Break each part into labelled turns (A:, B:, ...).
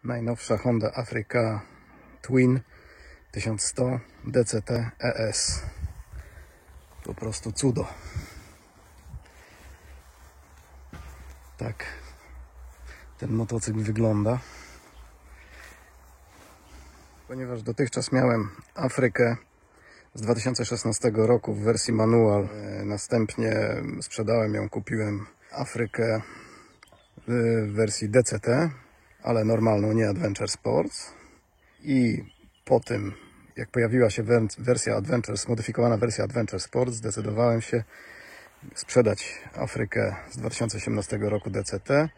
A: Najnowsza Honda Africa Twin 1100 DCT ES. Po prostu cudo. Tak ten motocykl wygląda. Ponieważ dotychczas miałem Afrykę z 2016 roku w wersji manual, następnie sprzedałem ją, kupiłem Afrykę w wersji DCT, ale normalną, nie Adventure Sports. I po tym, jak pojawiła się wersja Adventure, zmodyfikowana wersja Adventure Sports, zdecydowałem się sprzedać Afrykę z 2018 roku DCT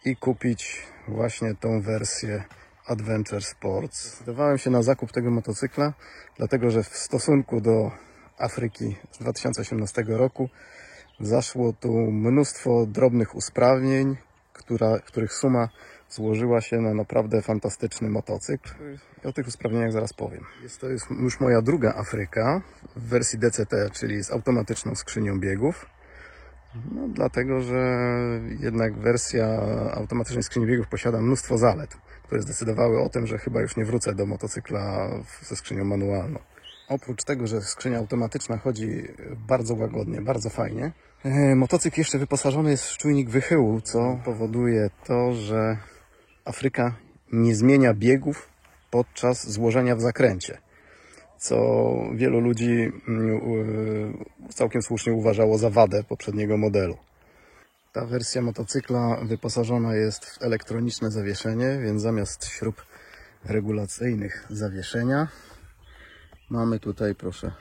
A: i kupić właśnie tą wersję Adventure Sports. Zdecydowałem się na zakup tego motocykla, dlatego że w stosunku do Afryki z 2018 roku zaszło tu mnóstwo drobnych usprawnień, których suma złożyła się na naprawdę fantastyczny motocykl. I o tych usprawnieniach zaraz powiem. To jest już moja druga Afryka w wersji DCT, czyli z automatyczną skrzynią biegów. No, dlatego, że jednak wersja automatycznej skrzyni biegów posiada mnóstwo zalet, które zdecydowały o tym, że chyba już nie wrócę do motocykla ze skrzynią manualną. Oprócz tego, że skrzynia automatyczna chodzi bardzo łagodnie, bardzo fajnie, motocykl jeszcze wyposażony jest w czujnik wychyłu, co powoduje to, że Afryka nie zmienia biegów podczas złożenia w zakręcie, co wielu ludzi całkiem słusznie uważało za wadę poprzedniego modelu. Ta wersja motocykla wyposażona jest w elektroniczne zawieszenie, więc zamiast śrub regulacyjnych zawieszenia mamy tutaj, proszę,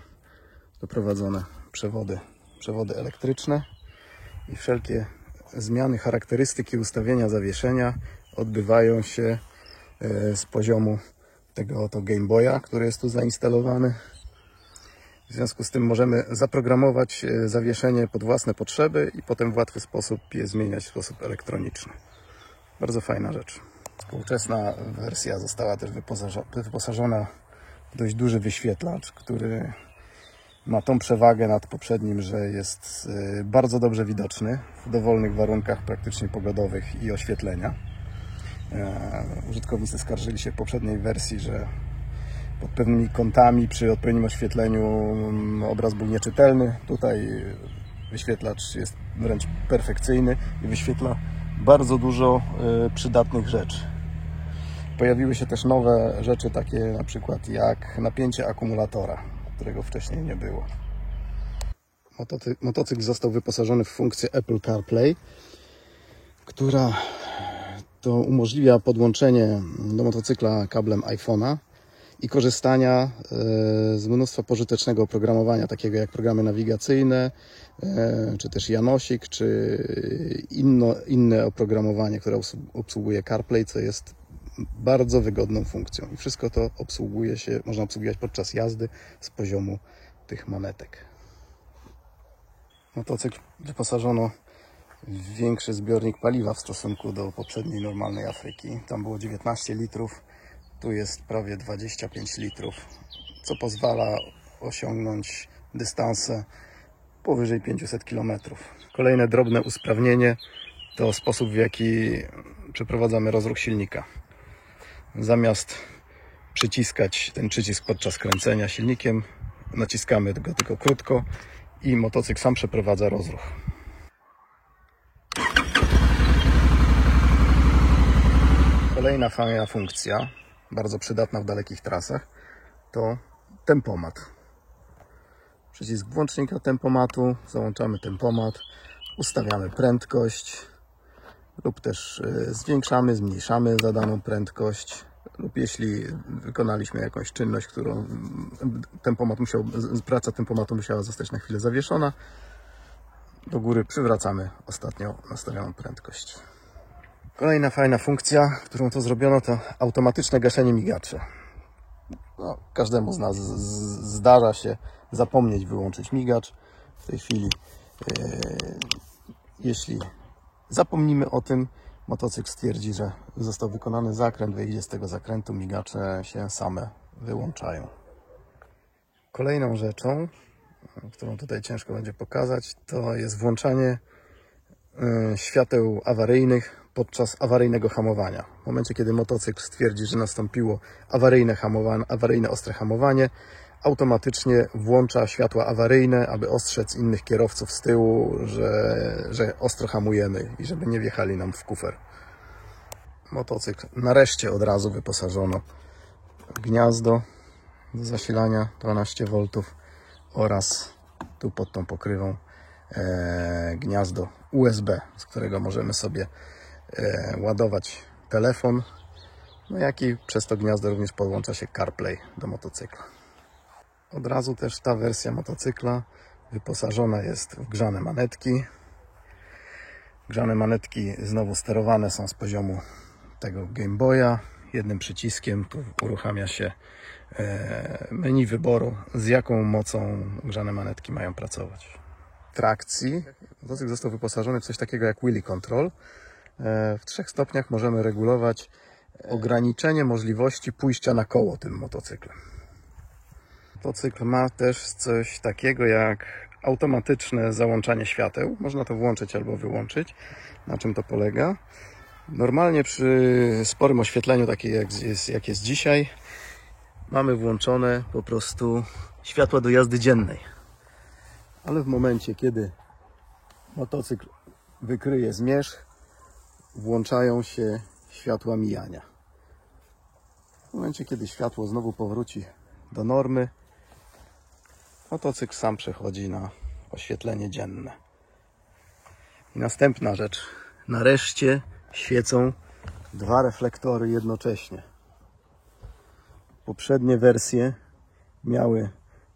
A: doprowadzone przewody elektryczne i wszelkie zmiany charakterystyki ustawienia zawieszenia odbywają się z poziomu tego oto Game Boya, który jest tu zainstalowany. W związku z tym możemy zaprogramować zawieszenie pod własne potrzeby i potem w łatwy sposób je zmieniać w sposób elektroniczny. Bardzo fajna rzecz. Współczesna wersja została też wyposażona w dość duży wyświetlacz, który ma tą przewagę nad poprzednim, że jest bardzo dobrze widoczny w dowolnych warunkach praktycznie pogodowych i oświetlenia. Użytkownicy skarżyli się w poprzedniej wersji, że pod pewnymi kątami przy odpowiednim oświetleniu obraz był nieczytelny. Tutaj wyświetlacz jest wręcz perfekcyjny i wyświetla bardzo dużo przydatnych rzeczy. Pojawiły się też nowe rzeczy, takie na przykład jak napięcie akumulatora, którego wcześniej nie było. Motocykl został wyposażony w funkcję Apple CarPlay, która to umożliwia podłączenie do motocykla kablem iPhone'a i korzystania z mnóstwa pożytecznego oprogramowania, takiego jak programy nawigacyjne, czy też Janosik, czy inne oprogramowanie, które obsługuje CarPlay, co jest bardzo wygodną funkcją. I wszystko to można obsługiwać podczas jazdy z poziomu tych manetek. Motocykl wyposażono w większy zbiornik paliwa w stosunku do poprzedniej normalnej Afryki. Tam było 19 litrów, tu jest prawie 25 litrów, co pozwala osiągnąć dystanse powyżej 500 km. Kolejne drobne usprawnienie to sposób, w jaki przeprowadzamy rozruch silnika. Zamiast przyciskać ten przycisk podczas kręcenia silnikiem, naciskamy go tylko krótko i motocykl sam przeprowadza rozruch. Kolejna fajna funkcja, bardzo przydatna w dalekich trasach, to tempomat. Przycisk włącznika tempomatu, załączamy tempomat, ustawiamy prędkość lub też zwiększamy, zmniejszamy zadaną prędkość lub jeśli wykonaliśmy jakąś czynność, którą praca tempomatu musiała zostać na chwilę zawieszona, do góry przywracamy ostatnio nastawioną prędkość. Kolejna fajna funkcja, którą to zrobiono, to automatyczne gaszenie migaczy. No, każdemu z nas zdarza się zapomnieć wyłączyć migacz. W tej chwili, jeśli zapomnimy o tym, motocykl stwierdzi, że został wykonany zakręt, wyjdzie z tego zakrętu, migacze się same wyłączają. Kolejną rzeczą, którą tutaj ciężko będzie pokazać, to jest włączanie świateł awaryjnych podczas awaryjnego hamowania. W momencie, kiedy motocykl stwierdzi, że nastąpiło awaryjne ostre hamowanie, automatycznie włącza światła awaryjne, aby ostrzec innych kierowców z tyłu, że ostro hamujemy i żeby nie wjechali nam w kufer. Motocykl nareszcie od razu wyposażono w gniazdo do zasilania 12 V oraz tu pod tą pokrywą gniazdo USB, z którego możemy sobie ładować telefon, no jak i przez to gniazdo również podłącza się CarPlay do motocykla. Od razu też ta wersja motocykla wyposażona jest w grzane manetki. Grzane manetki znowu sterowane są z poziomu tego Game Boya. Jednym przyciskiem tu uruchamia się menu wyboru, z jaką mocą grzane manetki mają pracować. W trakcji motocykl został wyposażony w coś takiego jak wheelie control. W 3 stopniach możemy regulować ograniczenie możliwości pójścia na koło tym motocyklem. Motocykl ma też coś takiego jak automatyczne załączanie świateł. Można to włączyć albo wyłączyć. Na czym to polega? Normalnie przy sporym oświetleniu, takiej jak jest dzisiaj, mamy włączone po prostu światła do jazdy dziennej. Ale w momencie, kiedy motocykl wykryje zmierzch, włączają się światła mijania. W momencie, kiedy światło znowu powróci do normy, motocykl sam przechodzi na oświetlenie dzienne. I następna rzecz. Nareszcie świecą 2 reflektory jednocześnie. Poprzednie wersje miały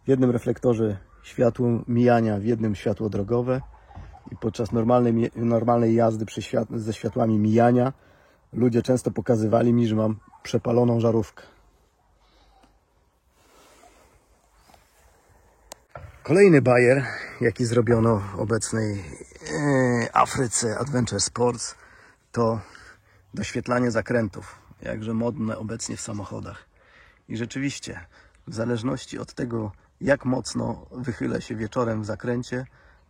A: w jednym reflektorze światło mijania, w jednym światło drogowe i podczas normalnej jazdy ze światłami mijania ludzie często pokazywali mi, że mam przepaloną żarówkę. Kolejny bajer, jaki zrobiono w obecnej Afryce Adventure Sports, to doświetlanie zakrętów, jakże modne obecnie w samochodach. I rzeczywiście, w zależności od tego, jak mocno wychylę się wieczorem w zakręcie,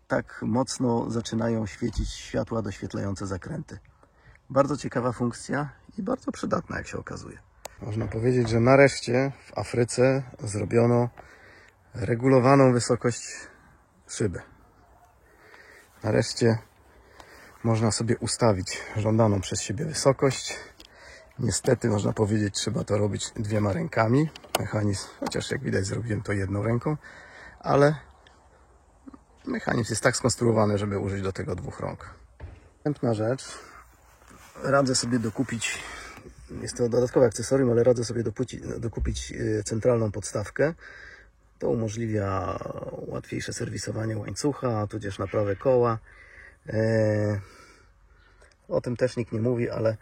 A: tak mocno zaczynają świecić światła doświetlające zakręty. Bardzo ciekawa funkcja i bardzo przydatna, jak się okazuje. Można powiedzieć, że nareszcie w Afryce zrobiono regulowaną wysokość szyby. Nareszcie można sobie ustawić żądaną przez siebie wysokość. Niestety, można powiedzieć, trzeba to robić 2 rękami. Mechanizm, chociaż jak widać zrobiłem to 1 ręką, ale mechanizm jest tak skonstruowany, żeby użyć do tego 2 rąk. Następna rzecz. Radzę sobie dokupić, jest to dodatkowe akcesorium, ale radzę sobie dokupić centralną podstawkę. To umożliwia łatwiejsze serwisowanie łańcucha, tudzież naprawę koła. O tym też nikt nie mówi, ale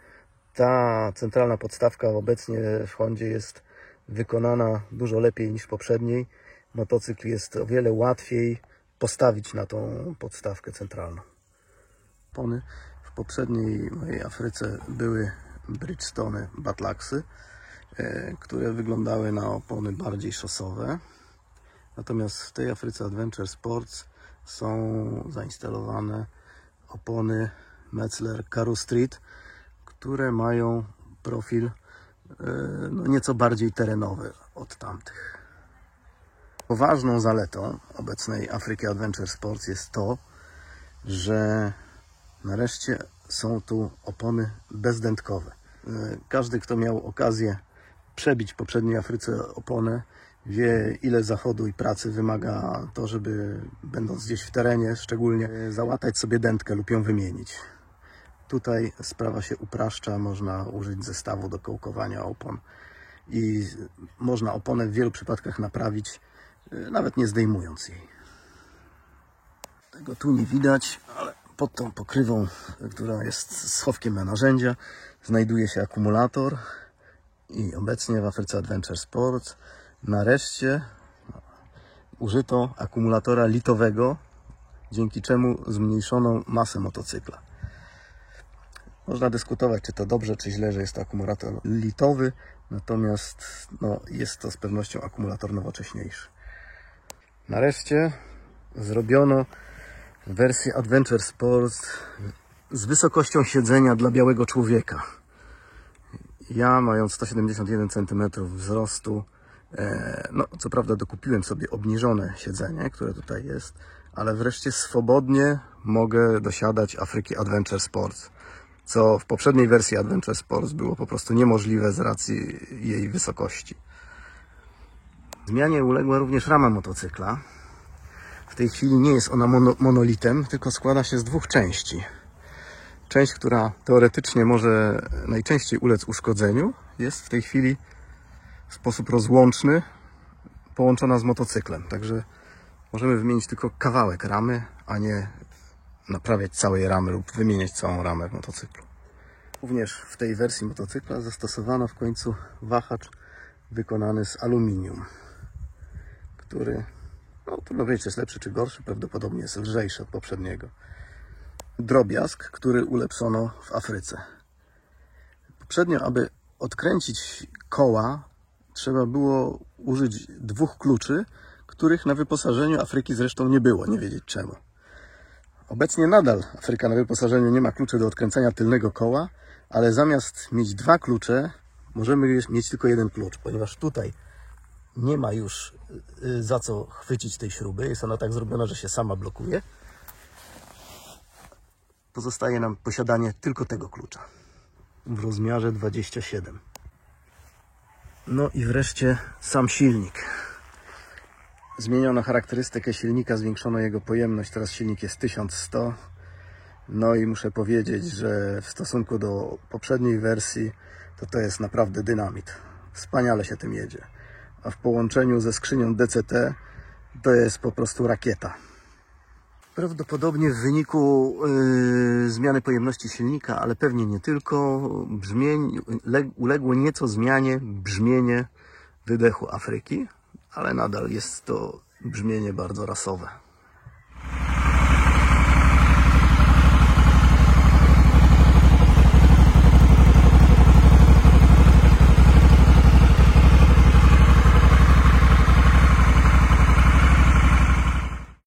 A: ta centralna podstawka obecnie w Hondzie jest wykonana dużo lepiej niż poprzedniej. Motocykl jest o wiele łatwiej postawić na tą podstawkę centralną. Opony w poprzedniej mojej Afryce były Bridgestone Batlaxy, które wyglądały na opony bardziej szosowe. Natomiast w tej Afryce Adventure Sports są zainstalowane opony Metzeler Karoo Street, które mają profil nieco bardziej terenowy od tamtych. Poważną zaletą obecnej Afryki Adventure Sports jest to, że nareszcie są tu opony bezdętkowe. Każdy, kto miał okazję przebić w poprzedniej Afryce oponę, wie, ile zachodu i pracy wymaga to, żeby będąc gdzieś w terenie szczególnie załatać sobie dętkę lub ją wymienić. Tutaj sprawa się upraszcza, można użyć zestawu do kołkowania opon i można oponę w wielu przypadkach naprawić, nawet nie zdejmując jej. Tego tu nie widać, ale pod tą pokrywą, która jest schowkiem na narzędzia, znajduje się akumulator i obecnie w Afryce Adventure Sports nareszcie użyto akumulatora litowego, dzięki czemu zmniejszono masę motocykla. Można dyskutować, czy to dobrze, czy źle, że jest to akumulator litowy, natomiast jest to z pewnością akumulator nowocześniejszy. Nareszcie zrobiono w wersji Adventure Sports z wysokością siedzenia dla białego człowieka. Ja, mając 171 cm wzrostu, no co prawda dokupiłem sobie obniżone siedzenie, które tutaj jest, ale wreszcie swobodnie mogę dosiadać Afryki Adventure Sports, co w poprzedniej wersji Adventure Sports było po prostu niemożliwe z racji jej wysokości. Zmianie uległa również rama motocykla. W tej chwili nie jest ona monolitem, tylko składa się z dwóch części. Część, która teoretycznie może najczęściej ulec uszkodzeniu, jest w tej chwili w sposób rozłączny połączona z motocyklem. Także możemy wymienić tylko kawałek ramy, a nie naprawiać całej ramy lub wymieniać całą ramę w motocyklu. Również w tej wersji motocykla zastosowano w końcu wahacz wykonany z aluminium, który, no trudno powiedzieć, czy jest lepszy czy gorszy, prawdopodobnie jest lżejszy od poprzedniego. Drobiazg, który ulepszono w Afryce. Poprzednio, aby odkręcić koła, trzeba było użyć dwóch kluczy, których na wyposażeniu Afryki zresztą nie było, nie wiedzieć czemu. Obecnie nadal Afryka na wyposażeniu nie ma kluczy do odkręcania tylnego koła, ale zamiast mieć dwa klucze, możemy mieć tylko jeden klucz, ponieważ tutaj nie ma już za co chwycić tej śruby. Jest ona tak zrobiona, że się sama blokuje. Pozostaje nam posiadanie tylko tego klucza w rozmiarze 27. No i wreszcie sam silnik. Zmieniono charakterystykę silnika, zwiększono jego pojemność. Teraz silnik jest 1100. No i muszę powiedzieć, że w stosunku do poprzedniej wersji to jest naprawdę dynamit. Wspaniale się tym jedzie. A w połączeniu ze skrzynią DCT to jest po prostu rakieta. Prawdopodobnie w wyniku zmiany pojemności silnika, ale pewnie nie tylko, uległo nieco zmianie brzmienie wydechu Afryki, ale nadal jest to brzmienie bardzo rasowe.